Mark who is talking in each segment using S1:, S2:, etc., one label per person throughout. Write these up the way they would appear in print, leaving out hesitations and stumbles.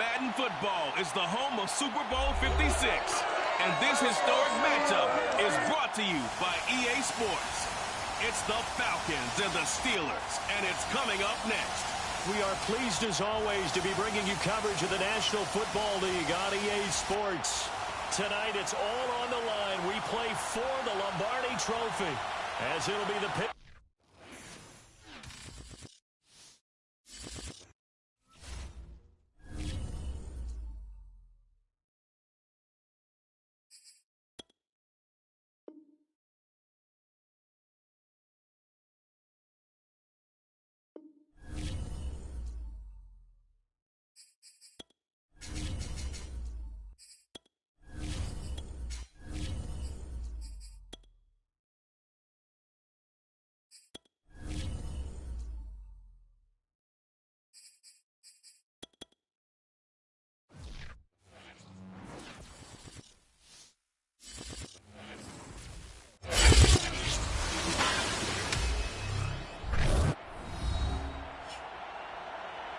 S1: Madden football is the home of Super Bowl 56. And this historic matchup is brought to you by EA Sports. It's the Falcons and the Steelers, and it's coming up next.
S2: We are pleased, as always, to be bringing you coverage of the National Football League on EA Sports. Tonight, it's all on the line. We play for the Lombardi Trophy, as it'll be the pick.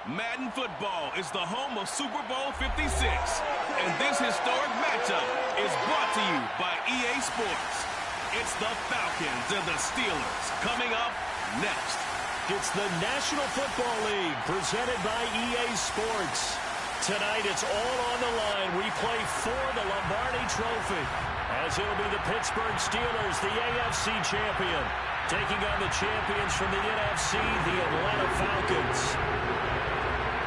S1: Madden football is the home of Super Bowl 56. And this historic matchup is brought to you by EA Sports. It's the Falcons and the Steelers coming up next.
S2: It's the National Football League presented by EA Sports. Tonight, it's all on the line. We play for the Lombardi Trophy, as it'll be the Pittsburgh Steelers, the AFC champion, taking on the champions from the NFC, the Atlanta Falcons.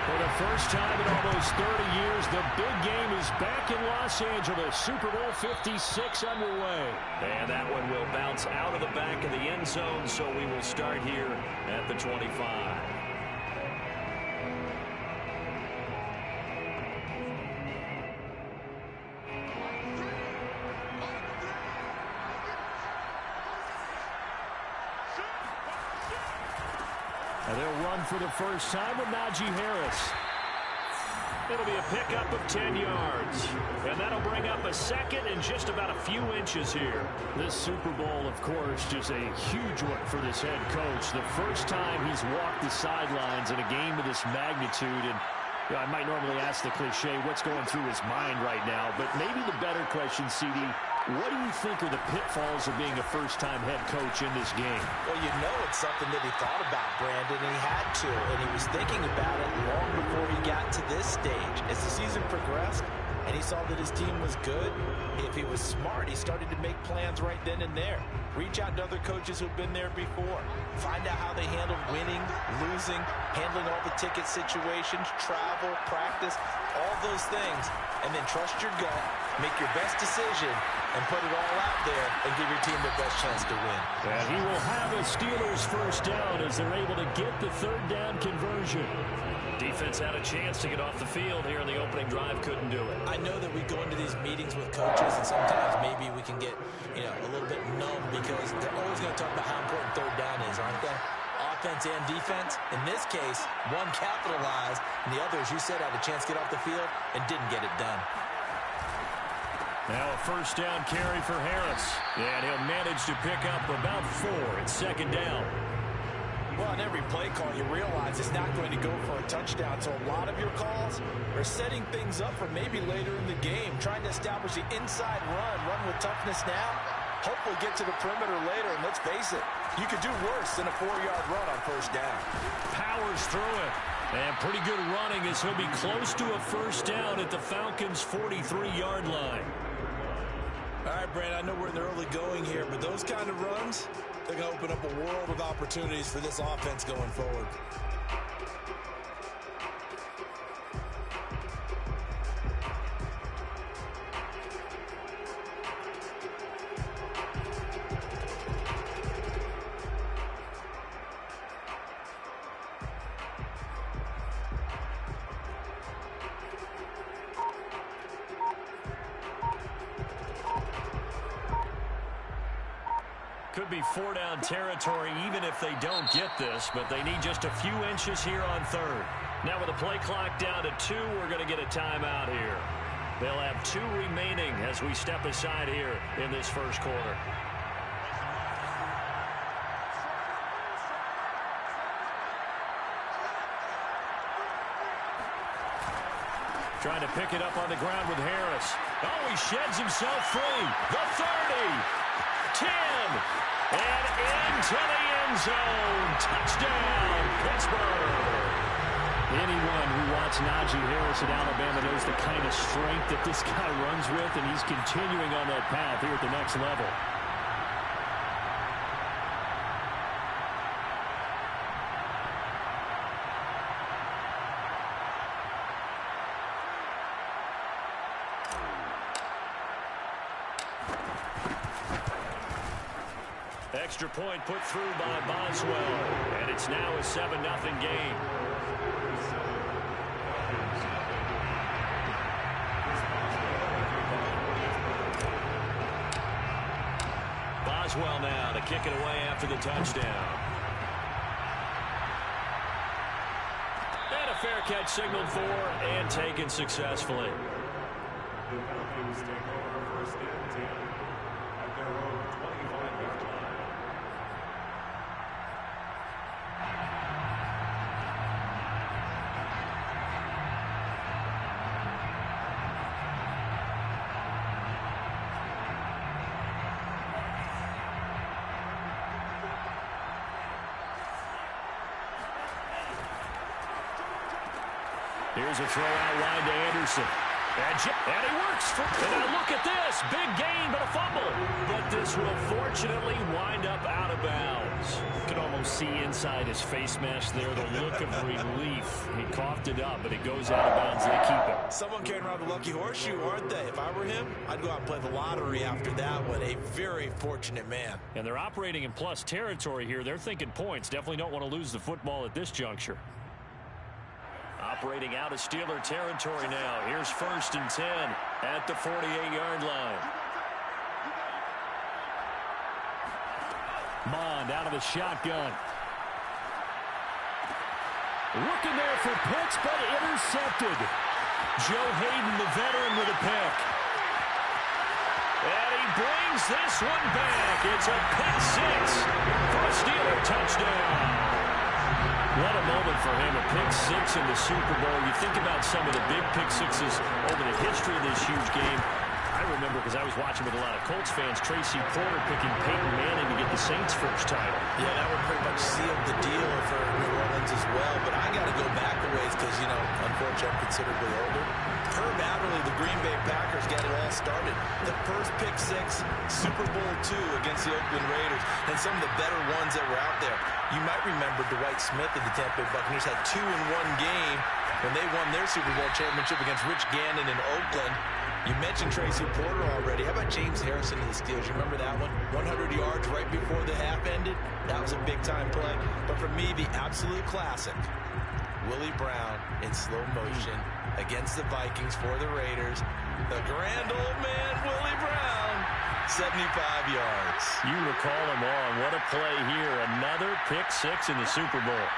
S2: For the first time in almost 30 years, the big game is back in Los Angeles. Super Bowl 56 underway. And that one will bounce out of the back of the end zone, so we will start here at the 25. And they'll run for the first time with Najee Harris. It'll be a pickup of 10 yards. And that'll bring up a second and just about a few inches here. This Super Bowl, of course, just a huge one for this head coach. The first time he's walked the sidelines in a game of this magnitude. And you know, I might normally ask the cliche, what's going through his mind right now? But maybe the better question, CD, what do you think are the pitfalls of being a first-time head coach in this game?
S3: Well, you know it's something that he thought about, Brandon, and he had to. And he was thinking about it long before he got to this stage. As the season progressed and he saw that his team was good, if he was smart, he started to make plans right then and there. Reach out to other coaches who've been there before. Find out how they handled winning, losing, handling all the ticket situations, travel, practice, all those things. And then trust your gut, make your best decision, and put it all out there and give your team the best chance to win.
S2: And he will have a Steelers first down as they're able to get the third down conversion. Defense had a chance to get off the field here in the opening drive, couldn't do it.
S3: I know that we go into these meetings with coaches, and sometimes maybe we can get, a little bit numb because they're always going to talk about how important third down is, aren't they? Offense and defense. In this case, one capitalized, and the other, as you said, had a chance to get off the field and didn't get it done.
S2: Now a first down carry for Harris. And he'll manage to pick up about 4 at second down.
S3: Well, on every play call, you realize it's not going to go for a touchdown. So a lot of your calls are setting things up for maybe later in the game, trying to establish the inside run with toughness now. Hopefully get to the perimeter later, and let's face it, you could do worse than a 4-yard run on first down.
S2: Powers through it. And pretty good running as he'll be close to a first down at the Falcons' 43-yard line.
S3: All right, Brandon, I know we're in the early going here, but those kind of runs, they're going to open up a world of opportunities for this offense going forward.
S2: Could be 4-down territory even if they don't get this, but they need just a few inches here on third. Now with the play clock down to 2, we're going to get a timeout here. They'll have 2 remaining as we step aside here in this first quarter. Trying to pick it up on the ground with Harris. Oh, he sheds himself free. The 30. 10. And into the end zone. Touchdown, Pittsburgh. Anyone who watched Najee Harris at Alabama knows the kind of strength that this guy runs with, and he's continuing on that path here at the next level. Extra point put through by Boswell, and it's now a 7-0 game. Boswell now to kick it away after the touchdown. And a fair catch signaled for and taken successfully.
S4: The Falcons take over first and 10 at their own 25-yard line.
S2: Here's a throw out wide to Anderson. And he works. And now look at this. Big gain, but a fumble. But this will fortunately wind up out of bounds. You can almost see inside his face mask there the look of relief. He coughed it up, but it goes out of bounds. They keep it.
S3: Someone carrying around the lucky horseshoe, aren't they? If I were him, I'd go out and play the lottery after that one. A very fortunate man.
S2: And they're operating in plus territory here. They're thinking points. Definitely don't want to lose the football at this juncture. Operating out of Steeler territory now. Here's 1st and 10 at the 48-yard line. Mond out of the shotgun. Looking there for Pitts, but intercepted. Joe Hayden, the veteran, with a pick. And he brings this one back. It's a pick six for a Steeler touchdown. What a moment for him, a pick six in the Super Bowl. You think about some of the big pick sixes over the history of this huge game. I remember, because I was watching with a lot of Colts fans, Tracy Porter picking Peyton Manning to get the Saints' first title.
S3: Yeah, that would pretty much seal the deal for New Orleans as well. But I got to go back a ways because, you know, unfortunately I'm considerably older. Herb Adderley, the Green Bay Packers, got it all started. The first pick six, Super Bowl II against the Oakland Raiders, and some of the better ones that were out there. You might remember Dwight Smith of the Tampa Bay Buccaneers had 2 in one game when they won their Super Bowl championship against Rich Gannon in Oakland. You mentioned Tracy Porter already. How about James Harrison of the Steelers? You remember that one? 100 yards right before the half ended. That was a big-time play. But for me, the absolute classic, Willie Brown in slow motion against the Vikings for the Raiders. The grand old man, Willie Brown, 75 yards.
S2: You recall him on. What a play here. Another pick six in the Super Bowl.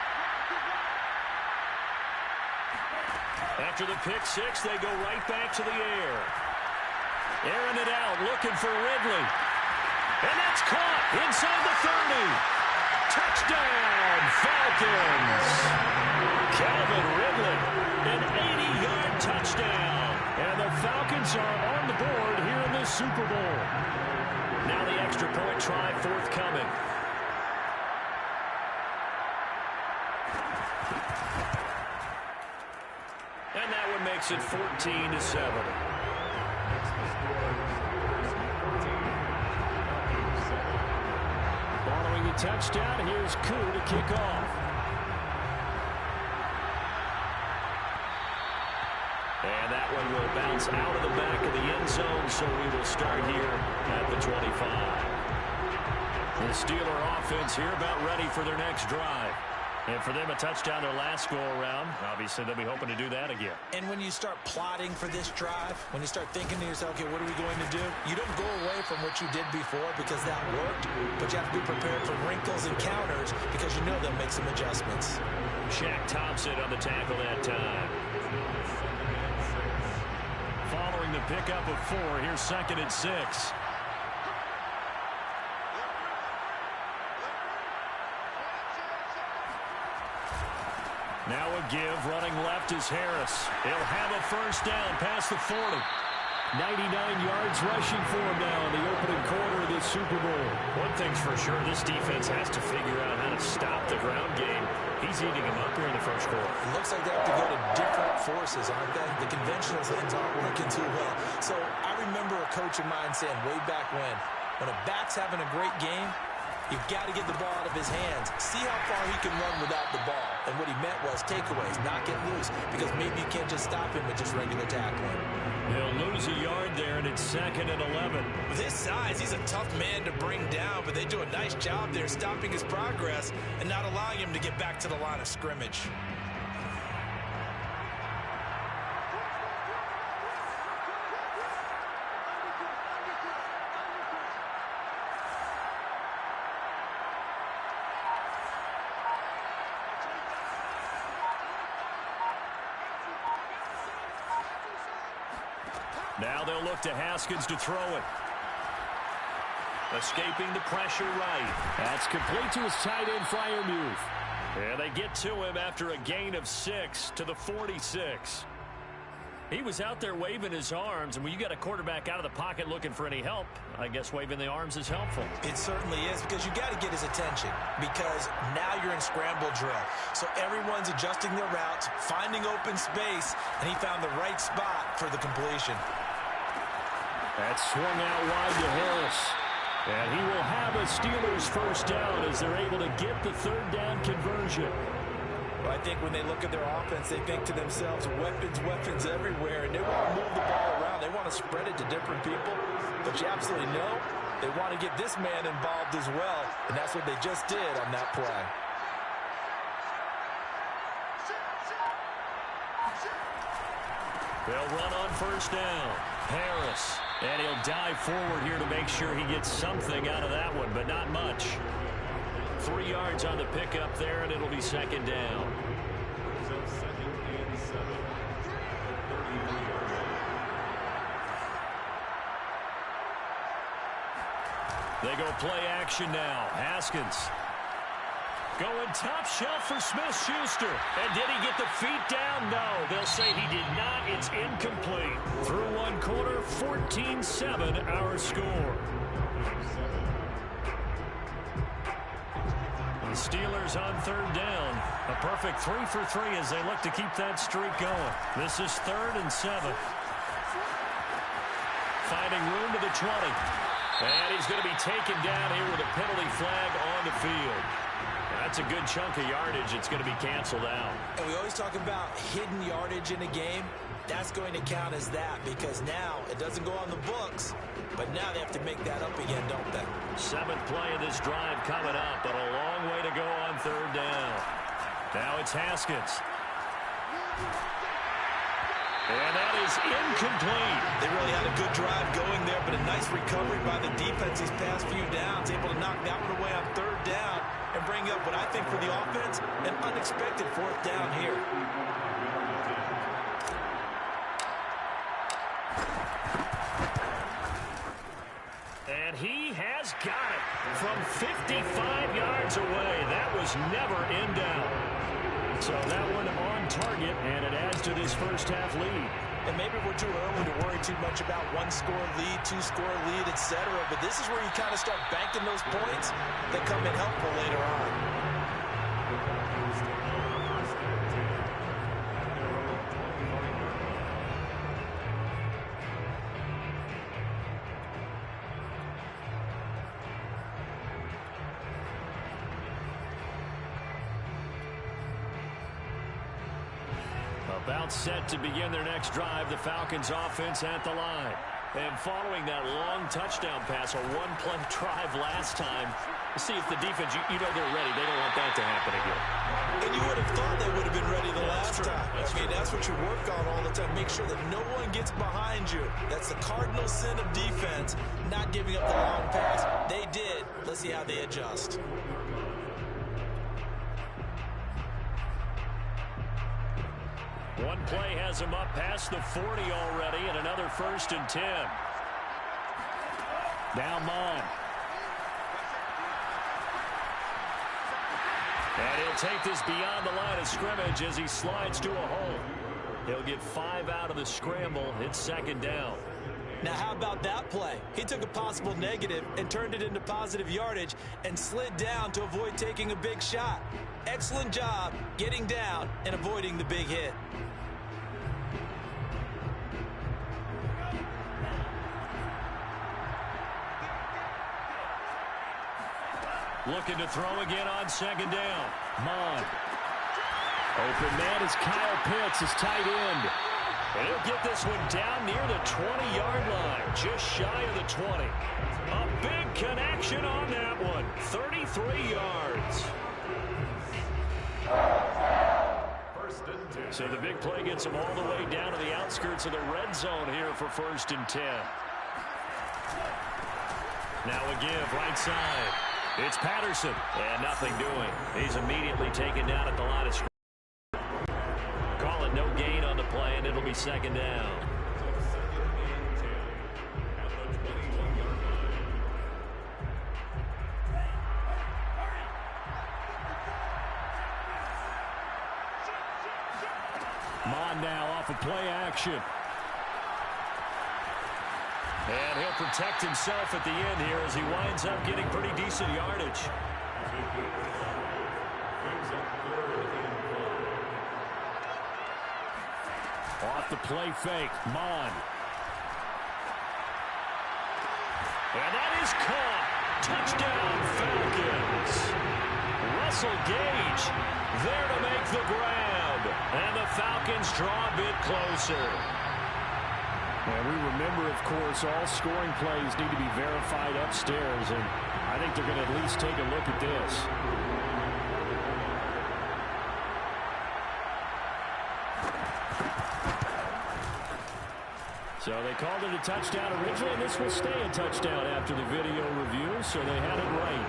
S2: After the pick six, they go right back to the air. Airing it out, looking for Ridley. And that's caught inside the 30. Touchdown, Falcons. Calvin Ridley, an 80-yard touchdown. And the Falcons are on the board here in the Super Bowl. Now the extra point try forthcoming. And that one makes it 14-7. Following the touchdown, here's Koo to kick off. And that one will bounce out of the back of the end zone, so we will start here at the 25. The Steeler offense here about ready for their next drive. And for them, a touchdown their last go-around. Obviously, they'll be hoping to do that again.
S3: And when you start plotting for this drive, when you start thinking to yourself, okay, what are we going to do? You don't go away from what you did before because that worked, but you have to be prepared for wrinkles and counters because you know they'll make some adjustments.
S2: Shaq Thompson on the tackle that time. Following the pickup of 4, here's 2nd and 6. Now a give. Running left is Harris. He'll have a first down past the 40. 99 yards rushing for him now in the opening quarter of this Super Bowl.
S5: One thing's for sure, this defense has to figure out how to stop the ground game. He's eating them up here in the first quarter.
S3: It looks like they have to go to different forces, aren't they? The conventional things aren't working too well. So I remember a coach of mine saying way back when a back's having a great game, you've got to get the ball out of his hands. See how far he can run without the ball. And what he meant was takeaways, not get loose, because maybe you can't just stop him with just regular tackling.
S2: They'll lose a yard there, and it's 2nd and 11.
S3: With his size, he's a tough man to bring down, but they do a nice job there stopping his progress and not allowing him to get back to the line of scrimmage.
S2: Now they'll look to Haskins to throw it. Escaping the pressure right. That's complete to his tight end Freiermuth. And they get to him after a gain of 6 to the 46. He was out there waving his arms, and when you got a quarterback out of the pocket looking for any help, I guess waving the arms is helpful.
S3: It certainly is, because you got to get his attention, because now you're in scramble drill. So everyone's adjusting their routes, finding open space, and he found the right spot for the completion.
S2: That's swung out wide to Harris. And he will have a Steelers first down as they're able to get the 3rd down conversion.
S3: Well, I think when they look at their offense, they think to themselves, weapons everywhere, and they want to move the ball around. They want to spread it to different people. But you absolutely know they want to get this man involved as well, and that's what they just did on that play.
S2: They'll run on first down. Harris. And he'll dive forward here to make sure he gets something out of that one, but not much. 3 yards on the pickup there, and it'll be 2nd down.
S4: So 2nd and 7. 33-yard line.
S2: They go play action now. Haskins. Going top shelf for Smith-Schuster. And did he get the feet down? No. They'll say he did not. It's incomplete. Through one quarter, 14-7 our score. The Steelers on 3rd down. A perfect 3 for 3 as they look to keep that streak going. This is 3rd and 7. Finding room to the 20. And he's going to be taken down here with a penalty flag on the field. That's a good chunk of yardage. It's going to be canceled out.
S3: And we always talk about hidden yardage in a game. That's going to count as that, because now it doesn't go on the books, but now they have to make that up again, don't they?
S2: 7th play of this drive coming up, but a long way to go on 3rd down. Now it's Haskins. And that is incomplete.
S3: They really had a good drive going there, but a nice recovery by the defense these past few downs, able to knock that one away on 3rd down and bring up what I think for the offense, an unexpected 4th down here.
S2: And he has got it from 55 yards away. That was never in doubt. So that one on target, and it adds to this first half lead.
S3: And maybe we're too early to worry too much about 1-score lead, 2-score lead, etc. But this is where you kind of start banking those points that come in helpful later on.
S2: About set to begin their next drive, the Falcons offense at the line. And following that long touchdown pass, a one-play drive last time, see if the defense, you know they're ready. They don't want that to happen again.
S3: And you would have thought they would have been ready the last time. That's what you work on all the time. Make sure that no one gets behind you. That's the cardinal sin of defense, not giving up the long pass. They did. Let's see how they adjust.
S2: One play has him up past the 40 already, and another 1st and 10. Now Mon. And he'll take this beyond the line of scrimmage as he slides to a hole. He'll get 5 out of the scramble. It's second down.
S3: Now, how about that play? He took a possible negative and turned it into positive yardage and slid down to avoid taking a big shot. Excellent job getting down and avoiding the big hit.
S2: Looking to throw again on second down. Mon. Open man is Kyle Pitts, his tight end. And he'll get this one down near the 20-yard line, just shy of the 20. A big connection on that one, 33 yards. So the big play gets him all the way down to the outskirts of the red zone here for 1st and 10. Now a give right side. It's Patterson, and nothing doing. He's immediately taken down at the line of scrimmage. Call it no gain on the play, and it'll be second down. Mon now off of play action. And he'll protect himself at the end here as he winds up getting pretty decent yardage. Off the play fake, Mon. And that is caught. Touchdown, Falcons. Russell Gage there to make the grab. And the Falcons draw a bit closer. And we remember, of course, all scoring plays need to be verified upstairs, and I think they're going to at least take a look at this. So they called it a touchdown originally, and this will stay a touchdown after the video review, so they had it right.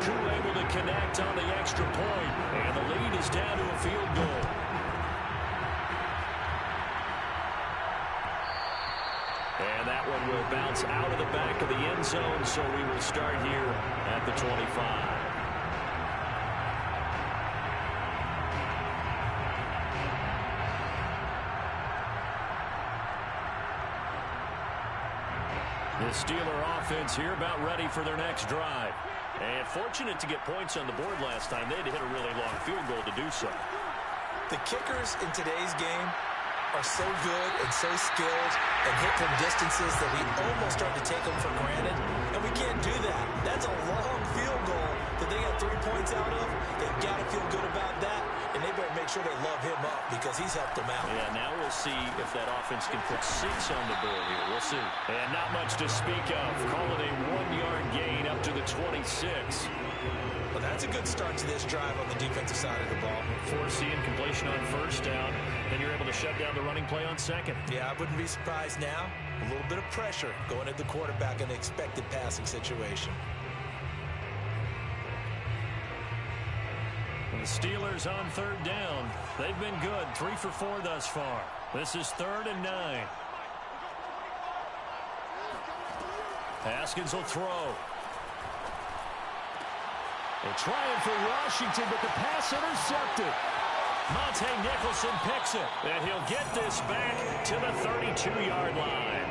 S2: Koo able to connect on the extra point, and the lead is down to a field goal. And that one will bounce out of the back of the end zone, so we will start here at the 25. The Steeler offense here about ready for their next drive. And fortunate to get points on the board last time. They had to hit a really long field goal to do so.
S3: The kickers in today's game are so good and so skilled and hit from distances that we almost start to take them for granted, and we can't do that. That's a long field goal that they got 3 points out of. They've got to feel good about that, and they better make sure they love him up because he's helped them out.
S2: Yeah, now we'll see if that offense can put 6 on the board here. We'll see. And not much to speak of. Call it a 1-yard gain up to the 26.
S3: Well, that's a good start to this drive on the defensive side of the ball.
S2: Forcing completion on first down. Then you're able to shut down the running play on second.
S3: Yeah, I wouldn't be surprised now. A little bit of pressure going at the quarterback in the expected passing situation.
S2: And the Steelers on third down. They've been good. 3 for 4 thus far. This is 3rd and 9. Haskins will throw. They're trying for Washington, but the pass intercepted. Monte Nicholson picks it, and he'll get this back to the 32-yard line.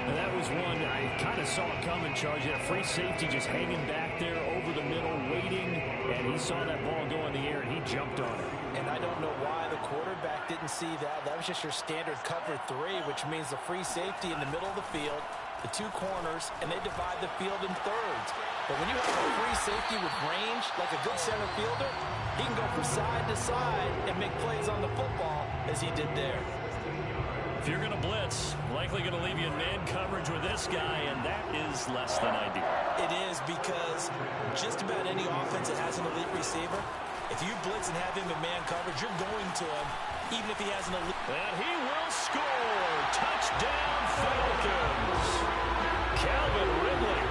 S2: And that was one I kind of saw it coming, Charles. You had a free safety just hanging back there over the middle, waiting, and he saw that ball go in the air, and he jumped on it.
S3: And I don't know why the quarterback didn't see that. That was just your standard cover 3, which means the free safety in the middle of the field, the 2 corners, and they divide the field in thirds. But when you have a free safety with range, like a good center fielder, he can go from side to side and make plays on the football as he did there.
S2: If you're going to blitz, likely going to leave you in man coverage with this guy, and that is less than ideal.
S3: It is, because just about any offense that has an elite receiver, if you blitz and have him in man coverage, you're going to him, even if he has an elite.
S2: And he will score. Touchdown, Falcons. Calvin Ridley,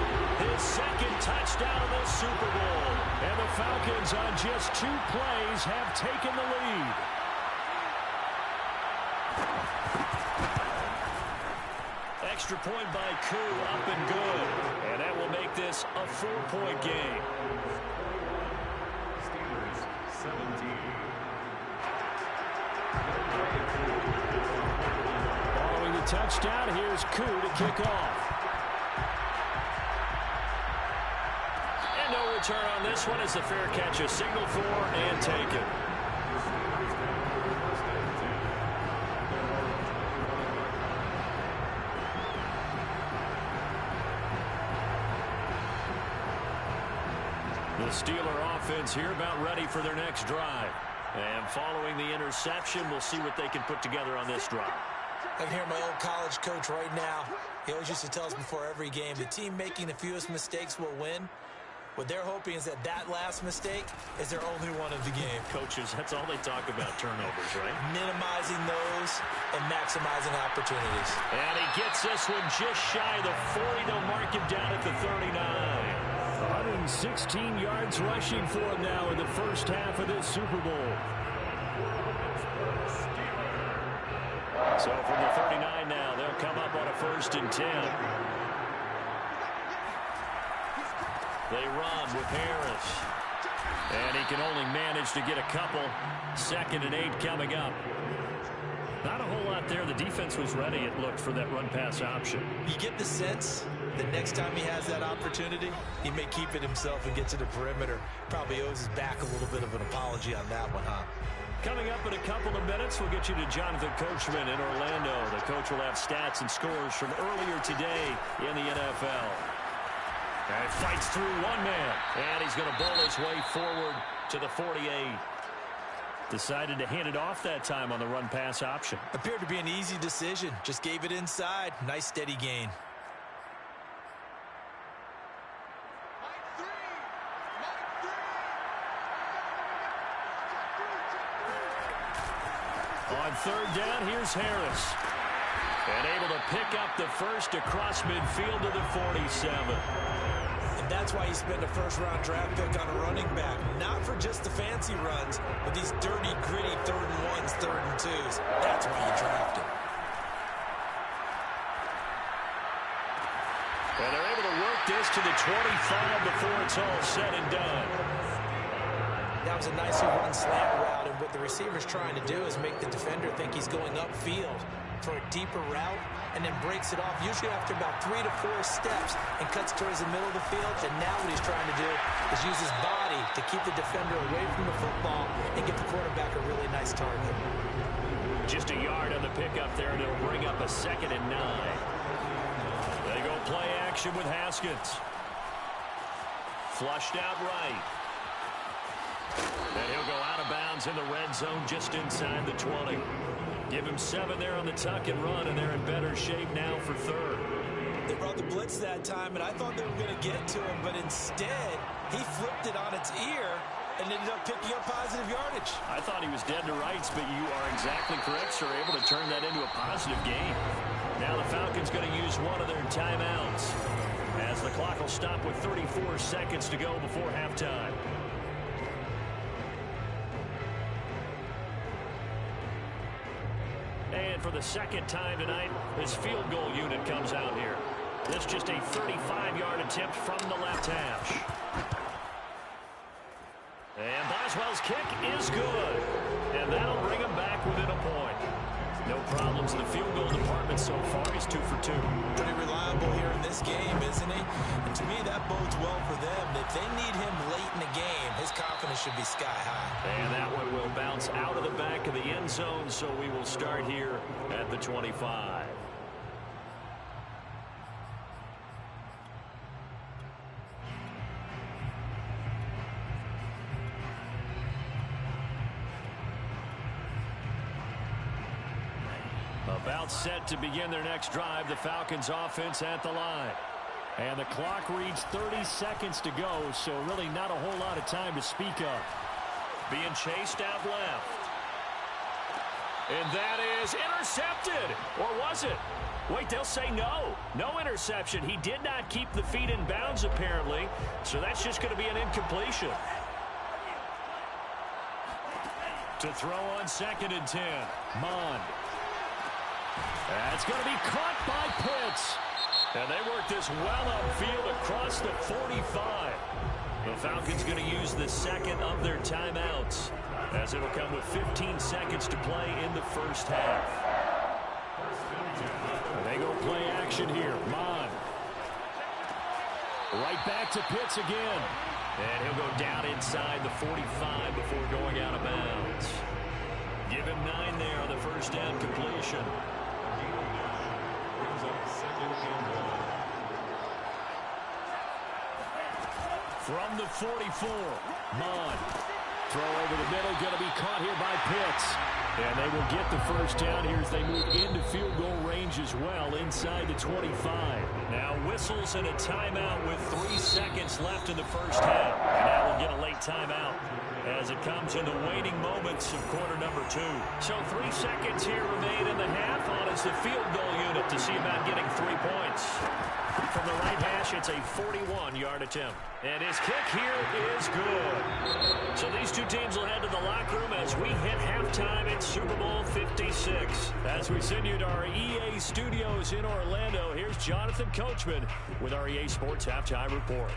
S2: his second touchdown of the Super Bowl. And the Falcons on just 2 plays have taken the lead. Extra point by Koo, up and good. And that will make this a 4-point game.
S4: 17.
S2: Following the touchdown, here's Koo to kick off. And no return on this one as the fair catch is signaled for and taken. The Steeler offense here about ready for their next drive. And following the interception, we'll see what they can put together on this drive.
S3: I can hear my old college coach right now. He always used to tell us before every game, the team making the fewest mistakes will win. What they're hoping is that last mistake is their only one of the game.
S2: Coaches, that's all they talk about, turnovers, right?
S3: Minimizing those and maximizing opportunities.
S2: And he gets this one just shy of the 40. They'll mark him down at the 39. 116 yards rushing for him now in the first half of this Super Bowl. So from the 39 now, they'll come up on a 1st and 10. They run with Harris. And he can only manage to get a couple. 2nd and 8 coming up. Not a whole lot there. The defense was ready, it looked, for that run-pass option.
S3: You get the sense that next time he has that opportunity, he may keep it himself and get to the perimeter. Probably owes his back a little bit of an apology on that one, huh?
S2: Coming up in a couple of minutes, we'll get you to Jonathan Coachman in Orlando. The coach will have stats and scores from earlier today in the NFL. And fights through one man. And he's going to bowl his way forward to the 48. Decided to hand it off that time on the run-pass option.
S3: Appeared to be an easy decision. Just gave it inside. Nice steady gain.
S2: On 3rd down, here's Harris. And able to pick up the first across midfield to the 47.
S3: And that's why you spend a first-round draft pick on a running back. Not for just the fancy runs, but these dirty, gritty 3rd and 1s, 3rd and 2s. That's why you draft him.
S2: And they're able to work this to the 25 before it's all said and done.
S3: That was a nicely run slant route, and what the receiver's trying to do is make the defender think he's going upfield for a deeper route, and then breaks it off, usually after about 3 to 4 steps, and cuts towards the middle of the field. And now what he's trying to do is use his body to keep the defender away from the football and get the quarterback a really nice target.
S2: Just a yard on the pickup there, and it'll bring up a 2nd and 9. They go play action with Haskins. Flushed out right. And he'll go out of bounds in the red zone just inside the 20. Give him 7 there on the tuck and run, and they're in better shape now for 3rd.
S3: They brought the blitz that time, and I thought they were going to get to him, but instead, he flipped it on its ear and ended up picking up positive yardage.
S2: I thought he was dead to rights, but you are exactly correct, sir. Able to turn that into a positive game. Now the Falcons going to use one of their timeouts as the clock will stop with 34 seconds to go before halftime. And for the 2nd time tonight, his field goal unit comes out here. This just a 35-yard attempt from the left hash. And Boswell's kick is good. And that'll bring him back within a point. No problems in the field goal department so far. He's 2 for 2.
S3: Pretty reliable here in this game, isn't he? And to me, that bodes well for them. If they need him late in the game, his confidence should be sky high.
S2: And that one will bounce out of the back of the end zone, so we will start here at the 25. About set to begin their next drive, the Falcons offense at the line. And the clock reads 30 seconds to go, so really not a whole lot of time to speak of. Being chased out left. And that is intercepted. Or was it? Wait, they'll say no. No interception. He did not keep the feet in bounds, apparently. So that's just going to be an incompletion. To throw on 2nd and 10. Mond. That's going to be caught by Pitts. And they work this well upfield across the 45. The Falcons going to use the second of their timeouts, as it'll come with 15 seconds to play in the first half. And they go play action here. Mon. Right back to Pitts again. And he'll go down inside the 45 before going out of bounds. Give him 9 there on the first down completion. From the 44, Mon. Throw over the middle, going to be caught here by Pitts. And they will get the first down here as they move into field goal range as well, inside the 25. Now whistles and a timeout with 3 seconds left in the first half. And now we'll get a late timeout as it comes in the waning moments of quarter number 2. So 3 seconds here remain in the half on as the field goal unit to see about getting 3 points. From the right hash, it's a 41-yard attempt. And his kick here is good. So these two teams will head to the locker room as we hit halftime in Super Bowl 56. As we send you to our EA studios in Orlando, here's Jonathan Coachman with our EA Sports Halftime Report.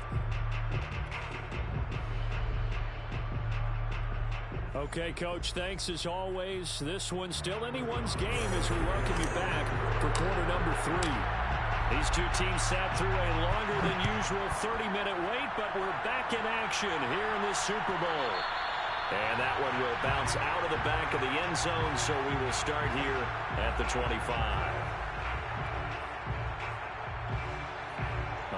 S2: Okay, Coach, thanks as always. This one's still anyone's game as we welcome you back for quarter number 3. These two teams sat through a longer than usual 30-minute wait, but we're back in action here in the Super Bowl. And that one will bounce out of the back of the end zone, so we will start here at the 25.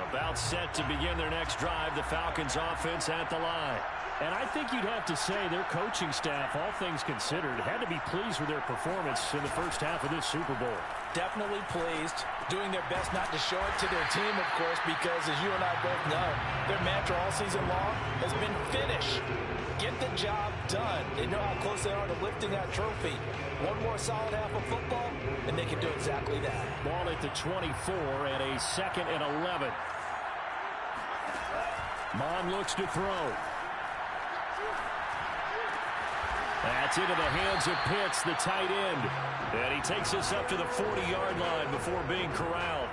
S2: About set to begin their next drive, the Falcons offense at the line. And I think you'd have to say their coaching staff, all things considered, had to be pleased with their performance in the first half of this Super Bowl.
S3: Definitely pleased, doing their best not to show it to their team, of course, because as you and I both know, their mantra all season long has been finish. Get the job done. They know how close they are to lifting that trophy. One more solid half of football, and they can do exactly that.
S2: Ball at the 24 and a 2nd and 11. Mon looks to throw. That's into the hands of Pitts, the tight end. And he takes us up to the 40-yard line before being corralled.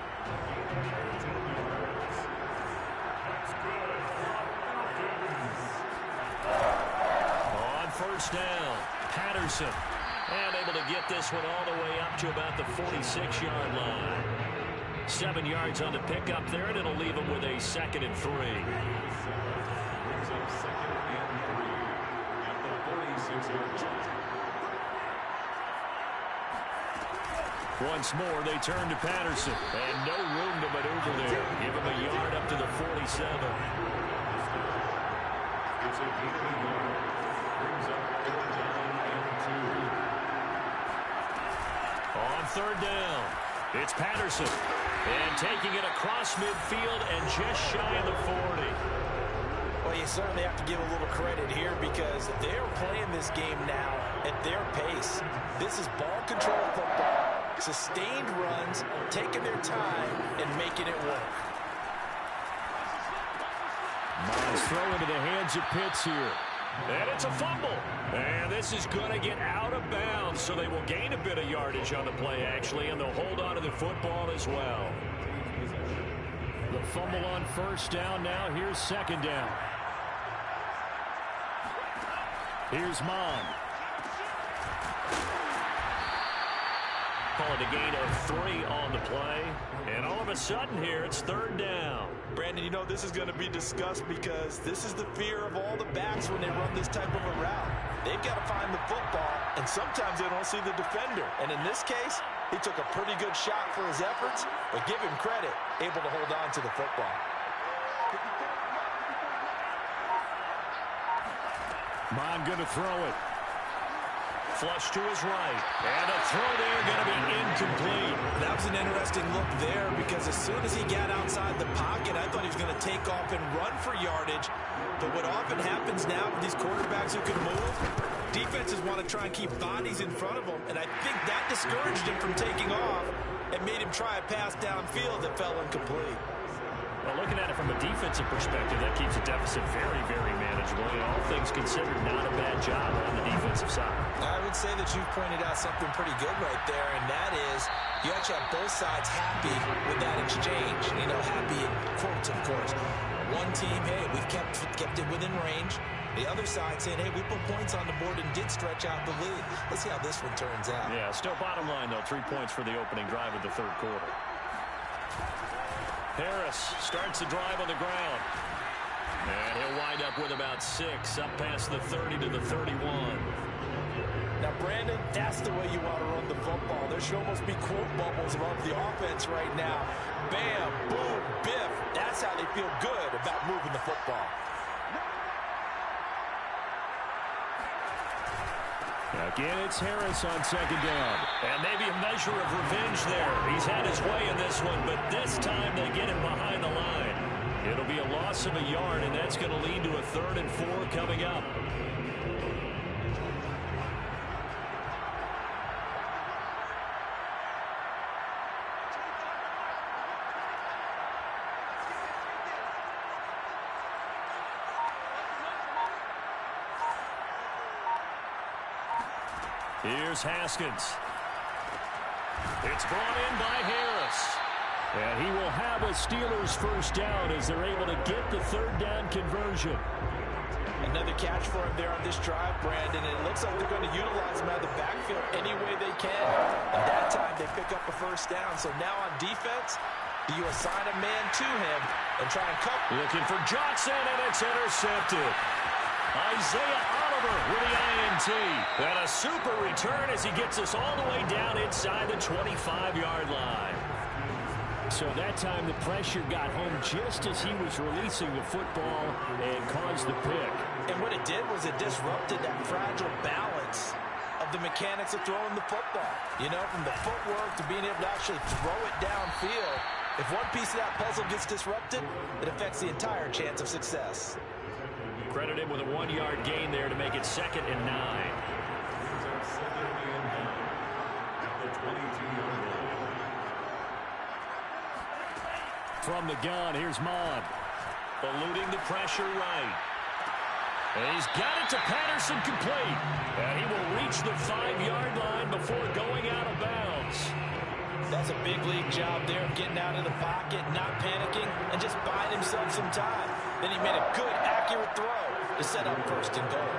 S2: On first down, Patterson. And able to get this one all the way up to about the 46-yard line. 7 yards on the pickup there, and it'll leave him with a 2nd and 3. Once more, they turn to Patterson. And no room to maneuver there. Give him a yard up to the 47. On third down, it's Patterson. And taking it across midfield and just shy of the 40.
S3: Well, you certainly have to give a little credit here because they're playing this game now at their pace. This is ball control football, sustained runs, taking their time, and making it work.
S2: Mon's throw into the hands of Pitts here. And it's a fumble. And this is going to get out of bounds, so they will gain a bit of yardage on the play, actually, and they'll hold on to the football as well. The fumble on first down now. Here's 2nd down. Here's Mon. Call it a gain of 3 on the play. And all of a sudden here, it's 3rd down.
S3: Brandon, you know this is going to be discussed because this is the fear of all the backs when they run this type of a route. They've got to find the football, and sometimes they don't see the defender. And in this case, he took a pretty good shot for his efforts, but give him credit, able to hold on to the football.
S2: Mon going to throw it. Flush to his right. And a throw there going to be incomplete.
S3: That was an interesting look there because as soon as he got outside the pocket, I thought he was going to take off and run for yardage. But what often happens now with these quarterbacks who can move, defenses want to try and keep bodies in front of them. And I think that discouraged him from taking off and made him try a pass downfield that fell incomplete.
S5: Well, looking at it from a defensive perspective, that keeps the deficit very, very manageable. And all things considered, not a bad job on the defensive side.
S3: I would say that you've pointed out something pretty good right there, and that is you actually have both sides happy with that exchange. You know, happy in quotes, of course. One team, hey, we've kept it within range. The other side saying, hey, we put points on the board and did stretch out the lead. Let's see how this one turns out.
S5: Yeah, still bottom line, though, 3 points for the opening drive of the third quarter. Harris starts the drive on the ground. And he'll wind up with about 6, up past the 30 to the 31.
S3: Now, Brandon, that's the way you want to run the football. There should almost be quote bubbles above the offense right now. Bam, boom, biff. That's how they feel good about moving the football.
S2: Again, it's Harris on second down.
S5: And maybe a measure of revenge there. He's had his way in this one, but this time they get him behind the line. It'll be a loss of a yard, and that's going to lead to a 3rd and 4 coming up. Here's Haskins. It's brought in by Harris.
S2: And he will have a Steelers first down as they're able to get the 3rd down conversion.
S3: Another catch for him there on this drive, Brandon. And it looks like they're going to utilize him out of the backfield any way they can. And that time they pick up a first down. So now on defense, do you assign a man to him and try and cover?
S2: Looking for Johnson, and it's intercepted. Isaiah Oliver with the INT.
S5: And a super return as he gets us all the way down inside the 25-yard line.
S2: So that time the pressure got home just as he was releasing the football and caused the pick.
S3: And what it did was it disrupted that fragile balance of the mechanics of throwing the football. You know, from the footwork to being able to actually throw it downfield. If one piece of that puzzle gets disrupted, it affects the entire chance of success.
S5: Credit him with a 1-yard gain there to make it 2nd and 9.
S2: From the gun, here's Mond.
S5: Eluding the pressure right.
S2: And he's got it to Patterson complete. And he will reach the 5-yard line before going out of bounds.
S3: That's a big league job there of getting out of the pocket, not panicking, and just buying himself some time. Then he made a good, accurate throw to set up 1st and goal.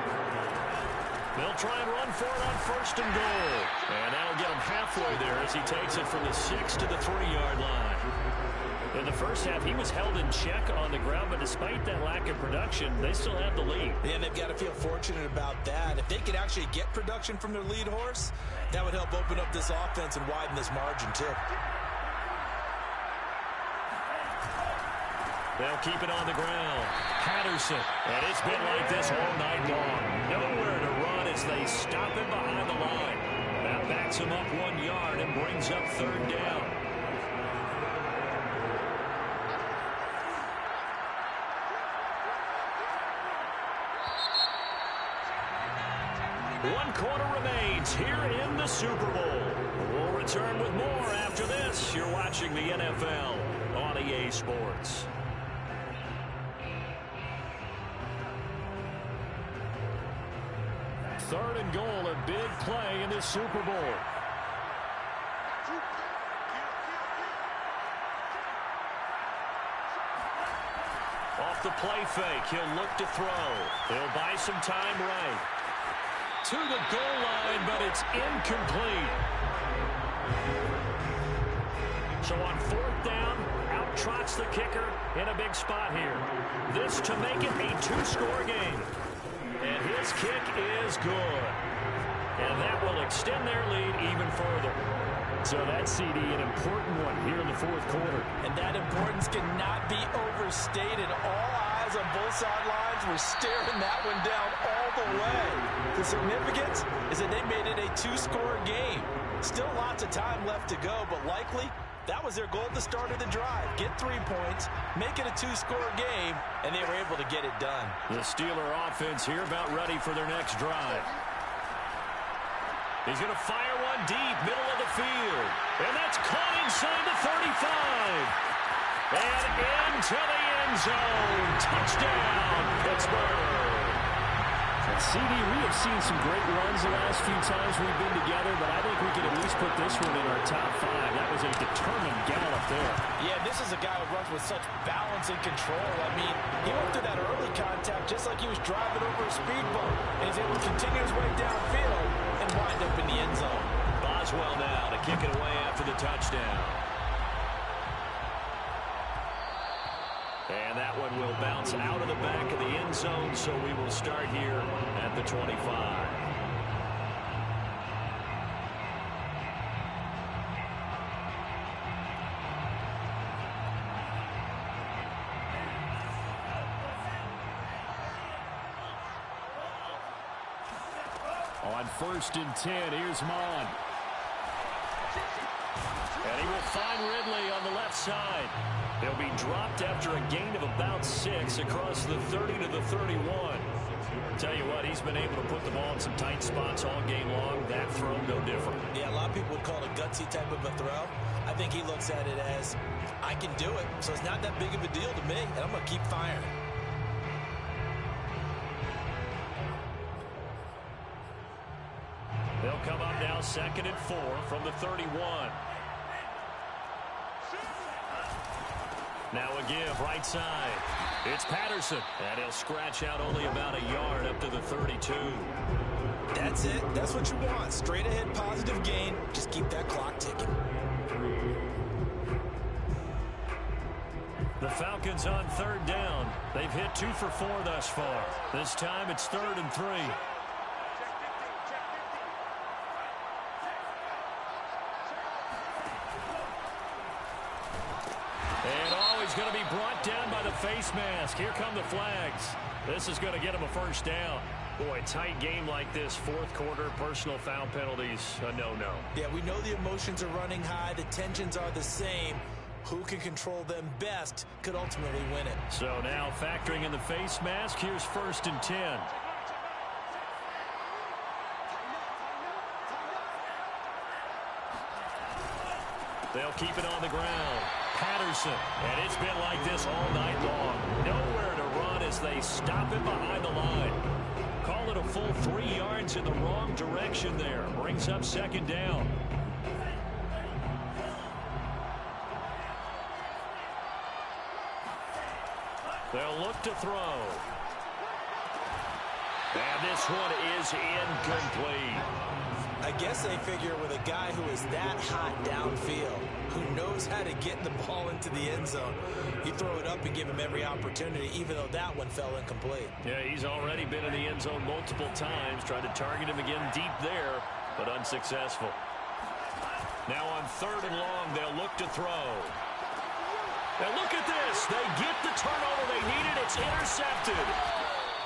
S2: They'll try and run for it on 1st and goal.
S5: And that'll get him halfway there as he takes it from the 6 to the 3-yard line.
S2: In the first half, he was held in check on the ground, but despite that lack of production, they still have the lead.
S3: And they've got to feel fortunate about that. If they could actually get production from their lead horse, that would help open up this offense and widen this margin, too.
S5: They'll keep it on the ground. Patterson. And it's been like this all night long. Nowhere to run as they stop him behind the line. That backs him up 1 yard and brings up 3rd down. One quarter remains here in the Super Bowl. We'll return with more after this. You're watching the NFL on EA Sports.
S2: Third and goal, a big play in this Super Bowl.
S5: Off the play fake, he'll look to throw. He'll buy some time right. To the goal line, but it's incomplete. So on 4th down, out trots the kicker in a big spot here. This to make it a 2-score game. And his kick is good. And that will extend their lead even further.
S2: So that CD, an important one here in the 4th quarter.
S3: And that importance cannot be overstated. All eyes on both sidelines were staring that one down all the way. The significance is that they made it a 2-score game. Still lots of time left to go, but likely that was their goal at the start of the drive. Get 3 points, make it a 2-score game, and they were able to get it done.
S2: The Steeler offense here about ready for their next drive.
S5: He's going to fire one deep, middle of the field. And that's caught inside the 35.
S2: And into the end zone. Touchdown, Pittsburgh.
S5: CD, we have seen some great runs the last few times we've been together, but I think we can at least put this one in our top 5. That was a determined gallop there.
S3: Yeah, this is a guy who runs with such balance and control. I mean, he went through that early contact just like he was driving over a speed bump, and he's able to continue his way downfield and wind up in the end zone.
S2: Boswell now to kick it away after the touchdown. And that one will bounce out of the back of the end zone, so we will start here at the 25. On 1st and 10, here's Mon. And he will find Ridley on the left side. They'll be dropped after a gain of about 6 across the 30 to the 31. Tell you what, he's been able to put the ball in some tight spots all game long. That throw, no different.
S3: Yeah, a lot of people would call it a gutsy type of a throw. I think he looks at it as, I can do it, so it's not that big of a deal to me, and I'm going to keep firing.
S2: They'll come up now 2nd and 4 from the 31. Now a give, right side. It's Patterson, and he'll scratch out only about a yard up to the 32.
S3: That's it. That's what you want. Straight ahead, positive gain. Just keep that clock ticking.
S2: The Falcons on 3rd down. They've hit 2 for 4 thus far. This time it's 3rd and 3. And always going to be brought down by the face mask. Here come the flags. This is going to get him a 1st down. Boy, tight game like this, 4th quarter, personal foul penalties, a no-no.
S3: Yeah, we know the emotions are running high. The tensions are the same. Who can control them best could ultimately win it.
S2: So now factoring in the face mask, here's 1st and 10. They'll keep it on the ground. Patterson, and it's been like this all night long. Nowhere to run as they stop him behind the line. Call it a full 3 yards in the wrong direction there. Brings up 2nd down. They'll look to throw. And this one is incomplete.
S3: I guess they figure with a guy who is that hot downfield, who knows how to get the ball into the end zone, you throw it up and give him every opportunity, even though that one fell incomplete.
S2: Yeah, he's already been in the end zone multiple times, trying to target him again deep there, but unsuccessful. Now on 3rd and long, they'll look to throw. Now look at this. They get the turnover they needed. It's intercepted.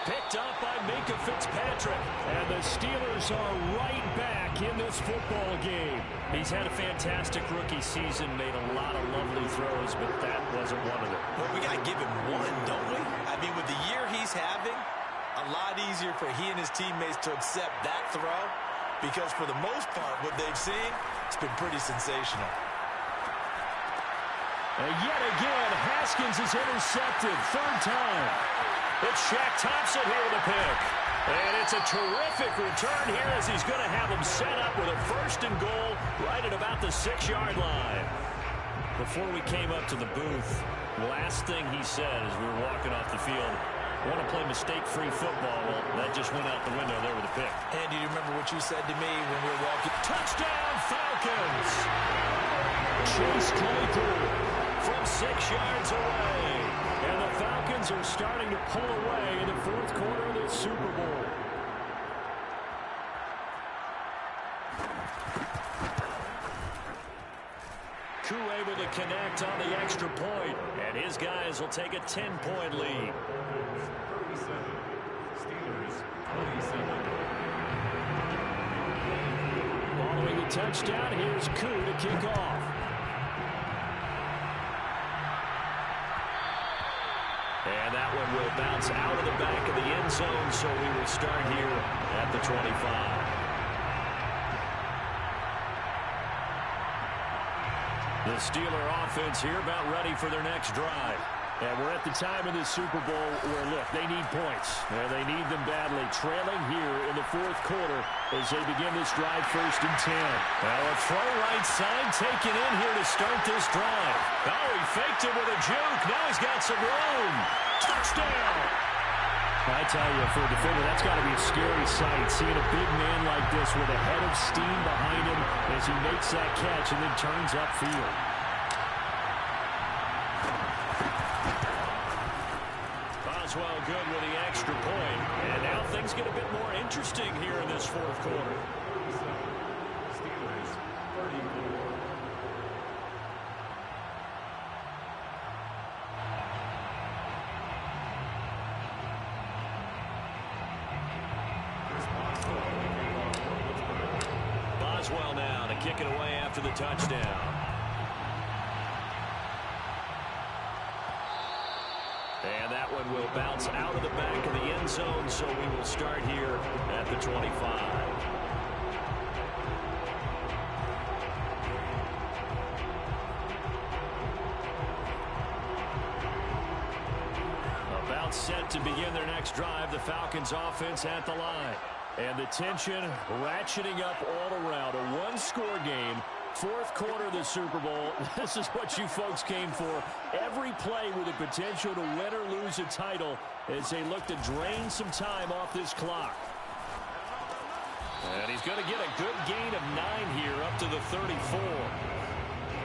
S2: Picked up by Minka Fitzpatrick. And the Steelers are right back in this football game. He's had a fantastic rookie season, made a lot of lovely throws, but that wasn't one of them.
S3: Well, we got to give him one, don't we? I mean, with the year he's having, a lot easier for he and his teammates to accept that throw, because for the most part, what they've seen, it's been pretty sensational.
S2: And yet again, Haskins is intercepted. 3rd time. It's Shaq Thompson here with a pick. And it's a terrific return here as he's going to have him set up with a 1st and goal right at about the 6-yard line. Before we came up to the booth, last thing he said as we were walking off the field, want to play mistake-free football. Well, that just went out the window there with a pick.
S3: And do you remember what you said to me when we were walking?
S2: Touchdown, Falcons! Chase Claypool from 6 yards away. And the Falcons are starting to pull away in the 4th quarter of the Super Bowl. Koo able to connect on the extra point, and his guys will take a 10-point lead.
S4: 37, Steelers, 27.
S2: Following the touchdown, here's Koo to kick off. And that one will bounce out of the back of the end zone, so we will start here at the 25. The Steeler offense here about ready for their next drive. And we're at the time in this Super Bowl where, look, they need points. And they need them badly. Trailing here in the fourth quarter as they begin this drive 1st and 10. Now a throw right side taken in here to start this drive. Oh, he faked it with a juke. Now he's got some room. Touchdown. I tell you, for a defender, that's got to be a scary sight, seeing a big man like this with a head of steam behind him as he makes that catch and then turns upfield. Boswell good with the extra point, and now things get a bit more interesting here in this fourth quarter.
S4: Steelers 34.
S2: Boswell now to kick it away after the touchdown. And that one will bounce out of the back of the end zone, so we will start here at the 25. About set to begin their next drive, the Falcons offense at the line. And the tension ratcheting up all around. A one-score game. Fourth quarter of the Super Bowl. This is what you folks came for. Every play with the potential to win or lose a title as they look to drain some time off this clock. And he's going to get a good gain of 9 here up to the 34.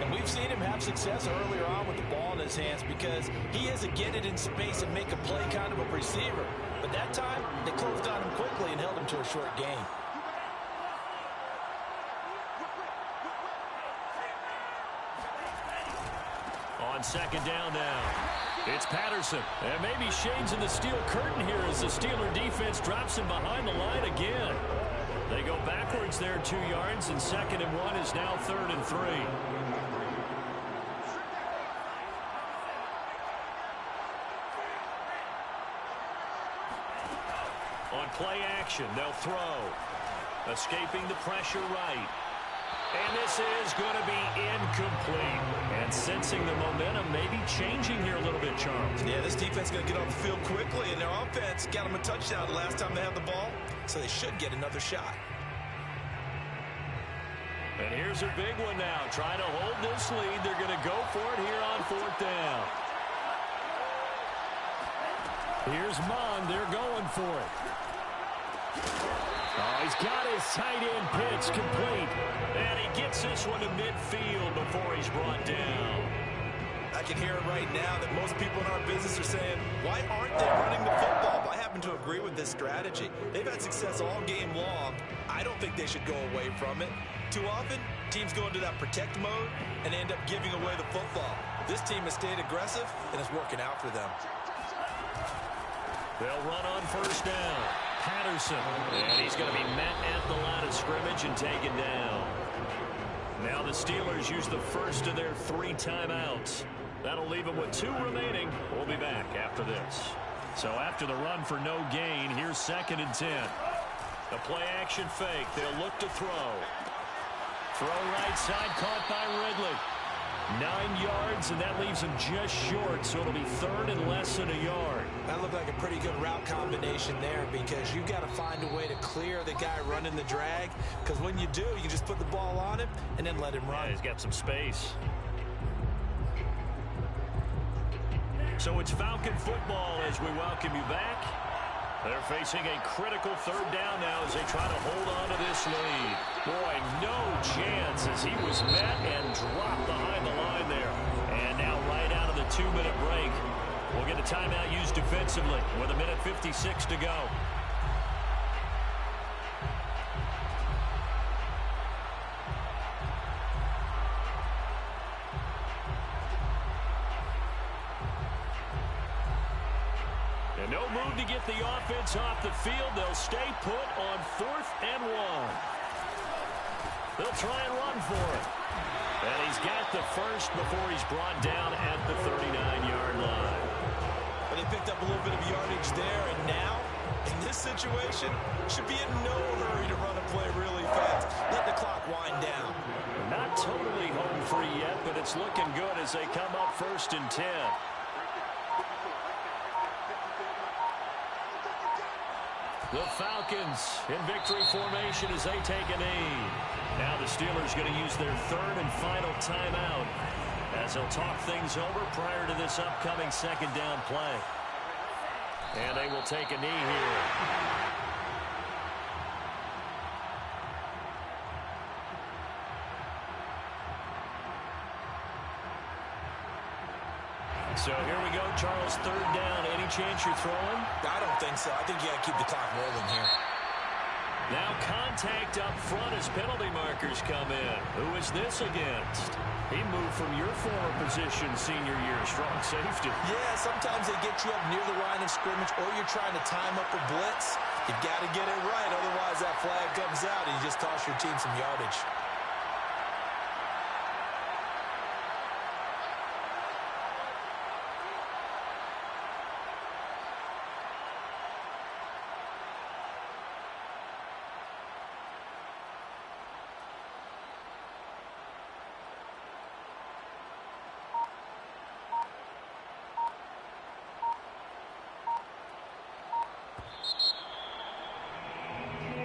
S3: And we've seen him have success earlier on with the ball in his hands because he is a get it in space and make a play kind of a receiver. But that time, they closed on him quickly and held him to a short gain.
S2: On second down now, it's Patterson. And maybe shades in the steel curtain here as the Steeler defense drops him behind the line again. They go backwards there 2 yards, and 2nd and 1 is now 3rd and 3. On play action, they'll throw. Escaping the pressure right. And this is going to be incomplete. And sensing the momentum maybe changing here a little bit, Charles.
S3: Yeah, this defense is going to get off the field quickly, and their offense got them a touchdown the last time they had the ball, so they should get another shot.
S2: And here's a big one now. Trying to hold this lead. They're going to go for it here on 4th down. Here's Mond. They're going for it. Oh, he's got his tight end pitch complete. And he gets this one to midfield before he's brought down.
S3: I can hear it right now that most people in our business are saying, why aren't they running the football? But I happen to agree with this strategy. They've had success all game long. I don't think they should go away from it. Too often, teams go into that protect mode and end up giving away the football. This team has stayed aggressive, and it's working out for them.
S2: They'll run on 1st down. Patterson. And he's going to be met at the line of scrimmage and taken down. Now the Steelers use the first of their 3 timeouts. That'll leave them with 2 remaining. We'll be back after this. So after the run for no gain, here's 2nd and 10. A play action fake. They'll look to throw. Throw right side, caught by Ridley. 9 yards, and that leaves him just short, so it'll be 3rd and less than a yard.
S3: That looked like a pretty good route combination there because you've got to find a way to clear the guy running the drag, because when you do, you can just put the ball on him and then let him run.
S2: Yeah, he's got some space. So it's Falcon football as we welcome you back. They're facing a critical 3rd down now as they try to hold on to this lead. Boy, no chance as he was met and dropped behind the line there. And now right out of the 2-minute break, we'll get a timeout used defensively with 1:56 to go. No move to get the offense off the field. They'll stay put on 4th and 1. They'll try and run for it. And he's got the first before he's brought down at the 39-yard line.
S3: But they picked up a little bit of yardage there, and now, in this situation, should be in no hurry to run a play really fast. Let the clock wind down.
S2: Not totally home free yet, but it's looking good as they come up 1st and 10. The Falcons in victory formation as they take a knee. Now the Steelers going to use their 3rd and final timeout as they'll talk things over prior to this upcoming 2nd down play. And they will take a knee here. So here we go, Charles, 3rd down. Any chance you're throwing?
S3: I don't think so. I think you got to keep the clock rolling here.
S2: Now contact up front as penalty markers come in. Who is this against? He moved from your former position senior year, strong safety.
S3: Yeah, sometimes they get you up near the line of scrimmage, or you're trying to time up a blitz. You got to get it right, otherwise that flag comes out and you just toss your team some yardage.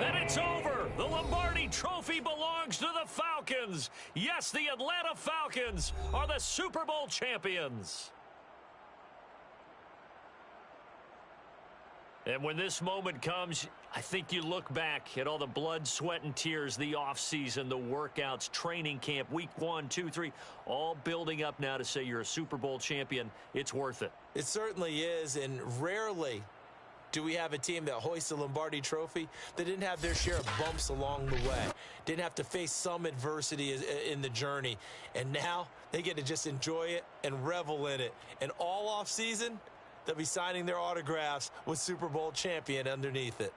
S2: And it's over. The Lombardi Trophy belongs to the Falcons. Yes, the Atlanta Falcons are the Super Bowl champions. And when this moment comes, I think you look back at all the blood, sweat, and tears, the offseason, the workouts, training camp, week 1, 2, 3, all building up now to say you're a Super Bowl champion. It's worth it.
S3: It certainly is, and rarely do we have a team that hoists the Lombardi Trophy that didn't have their share of bumps along the way, didn't have to face some adversity in the journey, and now they get to just enjoy it and revel in it. And all offseason, they'll be signing their autographs with Super Bowl champion underneath it.